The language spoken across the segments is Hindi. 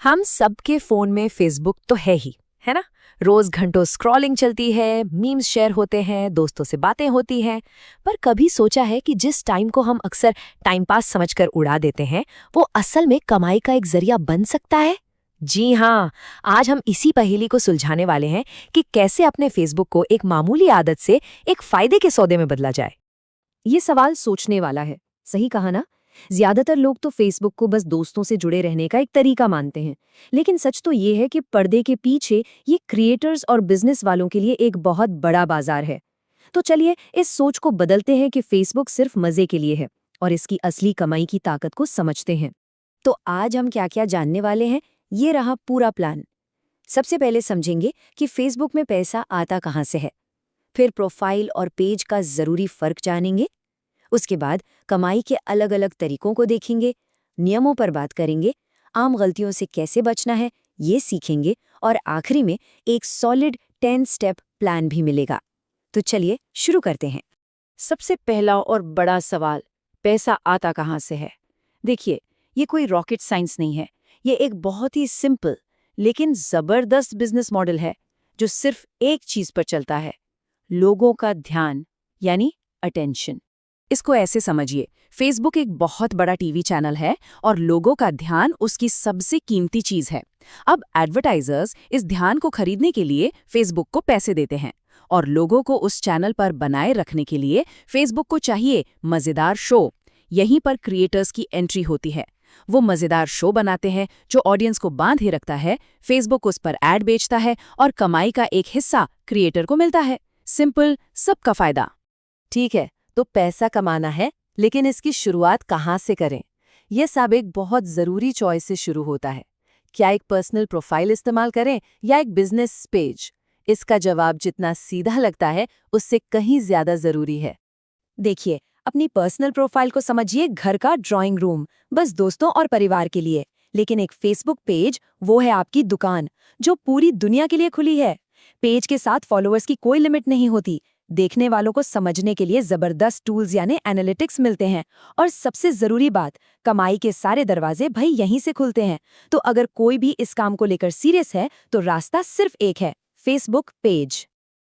हम सबके फोन में फेसबुक तो है ही, है ना। रोज घंटों स्क्रॉलिंग चलती है, मीम्स शेयर होते हैं, दोस्तों से बातें होती हैं। पर कभी सोचा है कि जिस टाइम को हम अक्सर टाइम पास समझकर उड़ा देते हैं, वो असल में कमाई का एक जरिया बन सकता है? जी हाँ, आज हम इसी पहेली को सुलझाने वाले हैं कि कैसे अपने फेसबुक को एक मामूली आदत से एक फायदे के सौदे में बदला जाए। ये सवाल सोचने वाला है। सही कहा ना। ज्यादातर लोग तो फेसबुक को बस दोस्तों से जुड़े रहने का एक तरीका मानते हैं, लेकिन सच तो ये है कि पर्दे के पीछे ये क्रिएटर्स और बिजनेस वालों के लिए एक बहुत बड़ा बाजार है। तो चलिए इस सोच को बदलते हैं कि फेसबुक सिर्फ मजे के लिए है और इसकी असली कमाई की ताकत को समझते हैं। तो आज हम क्या क्या जानने वाले हैं, ये रहा पूरा प्लान। सबसे पहले समझेंगे कि फेसबुक में पैसा आता कहाँ से है। फिर प्रोफाइल और पेज का जरूरी फर्क जानेंगे। उसके बाद कमाई के अलग अलग तरीकों को देखेंगे, नियमों पर बात करेंगे, आम गलतियों से कैसे बचना है ये सीखेंगे, और आखिरी में एक सॉलिड 10 स्टेप प्लान भी मिलेगा। तो चलिए शुरू करते हैं। सबसे पहला और बड़ा सवाल, पैसा आता कहाँ से है। देखिए, ये कोई रॉकेट साइंस नहीं है। ये एक बहुत ही सिंपल लेकिन जबरदस्त बिजनेस मॉडल है जो सिर्फ एक चीज पर चलता है, लोगों का ध्यान, यानी अटेंशन। इसको ऐसे समझिए, फेसबुक एक बहुत बड़ा टीवी चैनल है और लोगों का ध्यान उसकी सबसे कीमती चीज है। अब एडवर्टाइजर्स इस ध्यान को खरीदने के लिए फेसबुक को पैसे देते हैं और लोगों को उस चैनल पर बनाए रखने के लिए फेसबुक को चाहिए मजेदार शो। यहीं पर क्रिएटर्स की एंट्री होती है। वो मजेदार शो बनाते हैं जो ऑडियंस को बांधे रखता है, फेसबुक उस पर ऐड बेचता है और कमाई का एक हिस्सा क्रिएटर को मिलता है। सिंपल, सबका फायदा। ठीक है, तो पैसा कमाना है, लेकिन इसकी शुरुआत कहाँ से करें? यह सब एक बहुत ज़रूरी चॉइस से शुरू होता है। क्या एक पर्सनल प्रोफाइल इस्तेमाल करें या एक बिजनेस पेज? इसका जवाब जितना सीधा लगता है उससे कहीं ज़्यादा ज़रूरी है। देखिए, अपनी पर्सनल प्रोफाइल को समझिए घर का ड्राइंग रूम, बस दोस्तों और परिवार के लिए। लेकिन एक फेसबुक पेज, वो है आपकी दुकान, जो पूरी दुनिया के लिए खुली है। पेज के साथ फॉलोअर्स की कोई लिमिट नहीं होती। देखने वालों को समझने के लिए जबरदस्त टूल्स यानी एनालिटिक्स मिलते हैं। और सबसे जरूरी बात, कमाई के सारे दरवाजे भाई यहीं से खुलते हैं। तो अगर कोई भी इस काम को लेकर सीरियस है तो रास्ता सिर्फ एक है, फेसबुक पेज।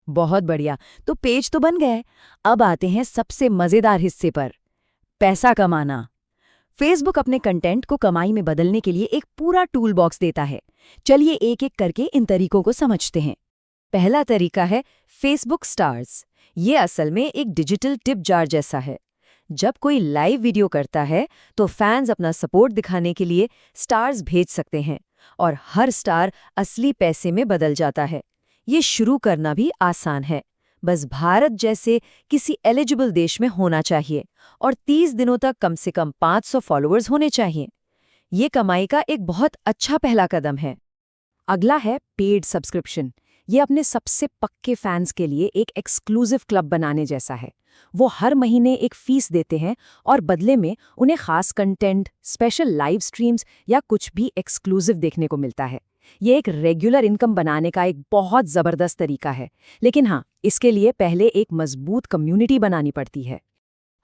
बहुत बढ़िया, तो पेज तो बन गए। अब आते हैं सबसे मजेदार हिस्से पर, पैसा कमाना। फेसबुक अपने कंटेंट को कमाई में बदलने के लिए एक पूरा टूल बॉक्स देता है। चलिए एक एक करके इन तरीकों को समझते हैं। पहला तरीका है फेसबुक स्टार्स। ये असल में एक डिजिटल टिप जार जैसा है। जब कोई लाइव वीडियो करता है तो फैंस अपना सपोर्ट दिखाने के लिए स्टार्स भेज सकते हैं और हर स्टार असली पैसे में बदल जाता है। ये शुरू करना भी आसान है, बस भारत जैसे किसी एलिजिबल देश में होना चाहिए और 30 दिनों तक कम से कम 500 फॉलोअर्स होने चाहिए। ये कमाई का एक बहुत अच्छा पहला कदम है। अगला है पेड सब्सक्रिप्शन। ये अपने सबसे पक्के फैंस के लिए एक एक्सक्लूसिव क्लब बनाने जैसा है। वो हर महीने एक फीस देते हैं और बदले में उन्हें खास कंटेंट, स्पेशल लाइव स्ट्रीम्स या कुछ भी एक्सक्लूसिव देखने को मिलता है। ये एक रेगुलर इनकम बनाने का एक बहुत ज़बरदस्त तरीका है, लेकिन हाँ, इसके लिए पहले एक मजबूत कम्युनिटी बनानी पड़ती है।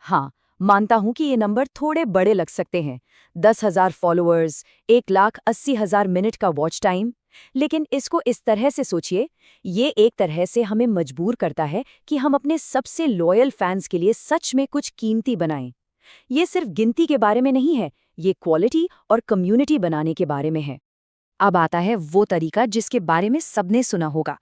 हाँ, मानता हूं कि ये नंबर थोड़े बड़े लग सकते हैं, 10,000 फॉलोअर्स, 1,80,000 मिनट का वॉच टाइम, लेकिन इसको इस तरह से सोचिए, ये एक तरह से हमें मजबूर करता है कि हम अपने सबसे लॉयल फैंस के लिए सच में कुछ कीमती बनाएं। ये सिर्फ गिनती के बारे में नहीं है, ये क्वालिटी और कम्युनिटी बनाने के बारे में है। अब आता है वो तरीका जिसके बारे में सबने सुना होगा,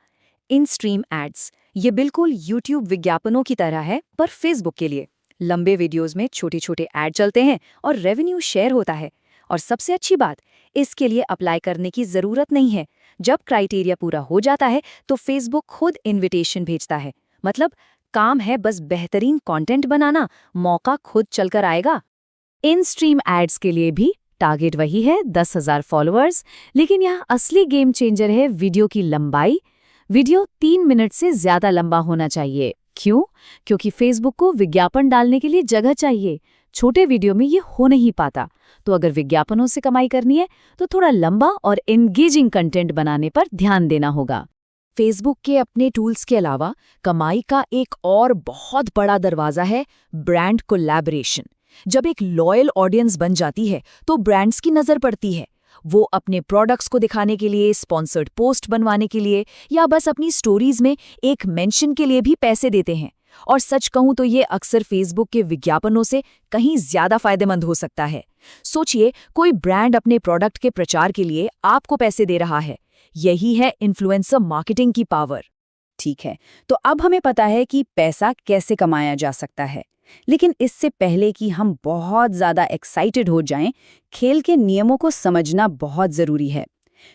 इन स्ट्रीम एड्स। ये बिल्कुल यूट्यूब विज्ञापनों की तरह है, पर फेसबुक के लिए। लंबे वीडियोस में छोटे छोटे ऐड चलते हैं और रेवेन्यू शेयर होता है। और सबसे अच्छी बात, इसके लिए अप्लाई करने की ज़रूरत नहीं है। जब क्राइटेरिया पूरा हो जाता है तो फेसबुक खुद इन्विटेशन भेजता है। मतलब काम है बस बेहतरीन कंटेंट बनाना, मौका खुद चलकर आएगा। इन स्ट्रीम एड्स के लिए भी टारगेट वही है, 10,000 फॉलोअर्स, लेकिन यहाँ असली गेम चेंजर है वीडियो की लंबाई। वीडियो 3 मिनट से ज़्यादा लंबा होना चाहिए। क्यों? क्योंकि फेसबुक को विज्ञापन डालने के लिए जगह चाहिए। छोटे वीडियो में ये हो नहीं पाता। तो अगर विज्ञापनों से कमाई करनी है तो थोड़ा लंबा और एंगेजिंग कंटेंट बनाने पर ध्यान देना होगा। फेसबुक के अपने टूल्स के अलावा कमाई का एक और बहुत बड़ा दरवाजा है ब्रांड कोलैबोरेशन। जब एक लॉयल ऑडियंस बन जाती है तो ब्रांड्स की नज़र पड़ती है। वो अपने प्रोडक्ट्स को दिखाने के लिए, स्पॉन्सर्ड पोस्ट बनवाने के लिए या बस अपनी स्टोरीज में एक मेंशन के लिए भी पैसे देते हैं। और सच कहूं तो ये अक्सर फेसबुक के विज्ञापनों से कहीं ज्यादा फायदेमंद हो सकता है। सोचिए, कोई ब्रांड अपने प्रोडक्ट के प्रचार के लिए आपको पैसे दे रहा है। यही है इन्फ्लुएंसर मार्केटिंग की पावर। ठीक है, तो अब हमें पता है कि पैसा कैसे कमाया जा सकता है, लेकिन इससे पहले कि हम बहुत ज़्यादा एक्साइटेड हो जाएं, खेल के नियमों को समझना बहुत ज़रूरी है।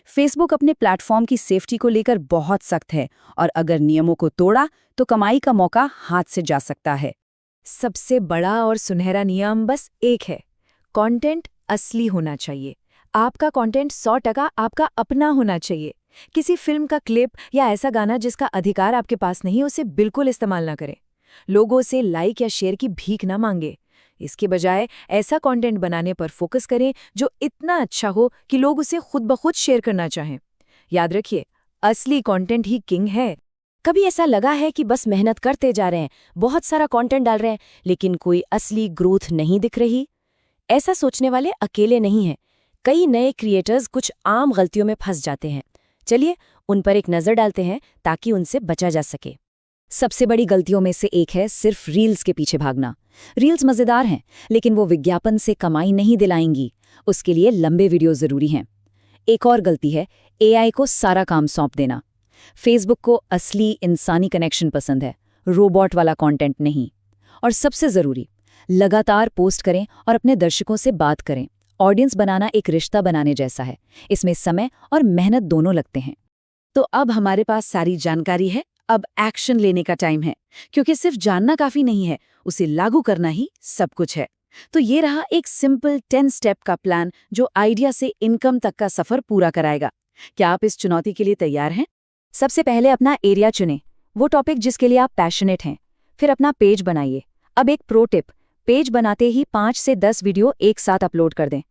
फेसबुक अपने प्लेटफॉर्म की सेफ्टी को लेकर बहुत सख्त है और अगर नियमों को तोड़ा तो कमाई का मौका हाथ से जा सकता है। सबसे बड़ा और सुनहरा नियम बस एक है, कंटेंट असली होना चाहिए। आपका कंटेंट 100% आपका अपना होना चाहिए। किसी फिल्म का क्लिप या ऐसा गाना जिसका अधिकार आपके पास नहीं, उसे बिल्कुल इस्तेमाल ना करें। लोगों से लाइक या शेयर की भीख ना मांगे। इसके बजाय ऐसा कंटेंट बनाने पर फोकस करें जो इतना अच्छा हो कि लोग उसे खुद ब खुद शेयर करना चाहें। याद रखिए, असली कंटेंट ही किंग है। कभी ऐसा लगा है कि बस मेहनत करते जा रहे हैं, बहुत सारा कंटेंट डाल रहे हैं, लेकिन कोई असली ग्रोथ नहीं दिख रही? ऐसा सोचने वाले अकेले नहीं हैं। कई नए क्रिएटर्स कुछ आम गलतियों में फंस जाते हैं। चलिए उन पर एक नज़र डालते हैं ताकि उनसे बचा जा सके। सबसे बड़ी गलतियों में से एक है सिर्फ रील्स के पीछे भागना। रील्स मज़ेदार हैं, लेकिन वो विज्ञापन से कमाई नहीं दिलाएंगी। उसके लिए लंबे वीडियो ज़रूरी हैं। एक और गलती है एआई को सारा काम सौंप देना। फेसबुक को असली इंसानी कनेक्शन पसंद है, रोबोट वाला कंटेंट नहीं। और सबसे ज़रूरी, लगातार पोस्ट करें और अपने दर्शकों से बात करें। ऑडियंस बनाना एक रिश्ता बनाने जैसा है, इसमें समय और मेहनत दोनों लगते हैं। तो अब हमारे पास सारी जानकारी है, अब एक्शन लेने का टाइम है, क्योंकि सिर्फ जानना काफी नहीं है, उसे लागू करना ही सब कुछ है। तो ये रहा एक सिंपल 10 स्टेप का प्लान जो आइडिया से इनकम तक का सफर पूरा कराएगा। क्या आप इस चुनौती के लिए तैयार हैं? सबसे पहले अपना एरिया चुनें, वो टॉपिक जिसके लिए आप पैशनेट हैं। फिर अपना पेज बनाइए। अब एक प्रो टिप, पेज बनाते ही 5 से 10 वीडियो एक साथ अपलोड कर दें।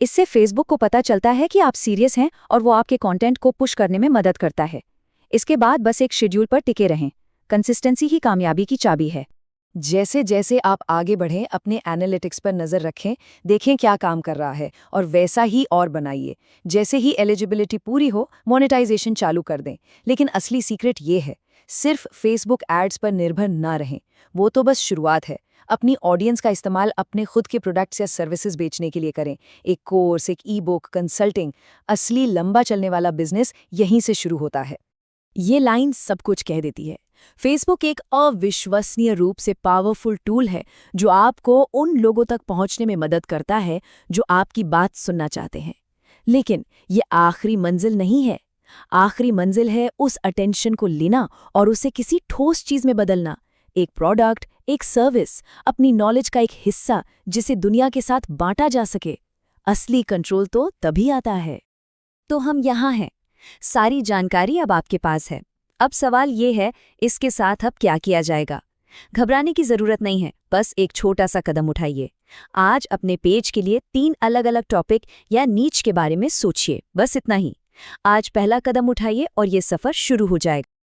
इससे फेसबुक को पता चलता है कि आप सीरियस हैं और वो आपके कंटेंट को पुश करने में मदद करता है। इसके बाद बस एक शेड्यूल पर टिके रहें। कंसिस्टेंसी ही कामयाबी की चाबी है। जैसे जैसे आप आगे बढ़ें, अपने एनालिटिक्स पर नज़र रखें, देखें क्या काम कर रहा है और वैसा ही और बनाइए। जैसे ही एलिजिबिलिटी पूरी हो, मोनेटाइजेशन चालू कर दें। लेकिन असली सीक्रेट ये है, सिर्फ फेसबुक एड्स पर निर्भर ना रहें। वो तो बस शुरुआत है। अपनी ऑडियंस का इस्तेमाल अपने खुद के प्रोडक्ट्स या सर्विसेज बेचने के लिए करें। एक कोर्स, एक ई बुक, कंसल्टिंग। असली लंबा चलने वाला बिजनेस यहीं से शुरू होता है। ये लाइन सब कुछ कह देती है। फेसबुक एक अविश्वसनीय रूप से पावरफुल टूल है जो आपको उन लोगों तक पहुंचने में मदद करता है जो आपकी बात सुनना चाहते हैं। लेकिन ये आखिरी मंजिल नहीं है। आखिरी मंजिल है उस अटेंशन को लेना और उसे किसी ठोस चीज में बदलना। एक प्रोडक्ट, एक सर्विस, अपनी नॉलेज का एक हिस्सा जिसे दुनिया के साथ बांटा जा सके। असली कंट्रोल तो तभी आता है। तो हम यहाँ हैं। सारी जानकारी अब आपके पास है। अब सवाल ये है, इसके साथ अब क्या किया जाएगा? घबराने की जरूरत नहीं है, बस एक छोटा सा कदम उठाइए। आज अपने पेज के लिए 3 अलग-अलग टॉपिक या नीच के बारे में सोचिए, बस इतना ही। आज पहला कदम उठाइए और ये सफर शुरू हो जाएगा।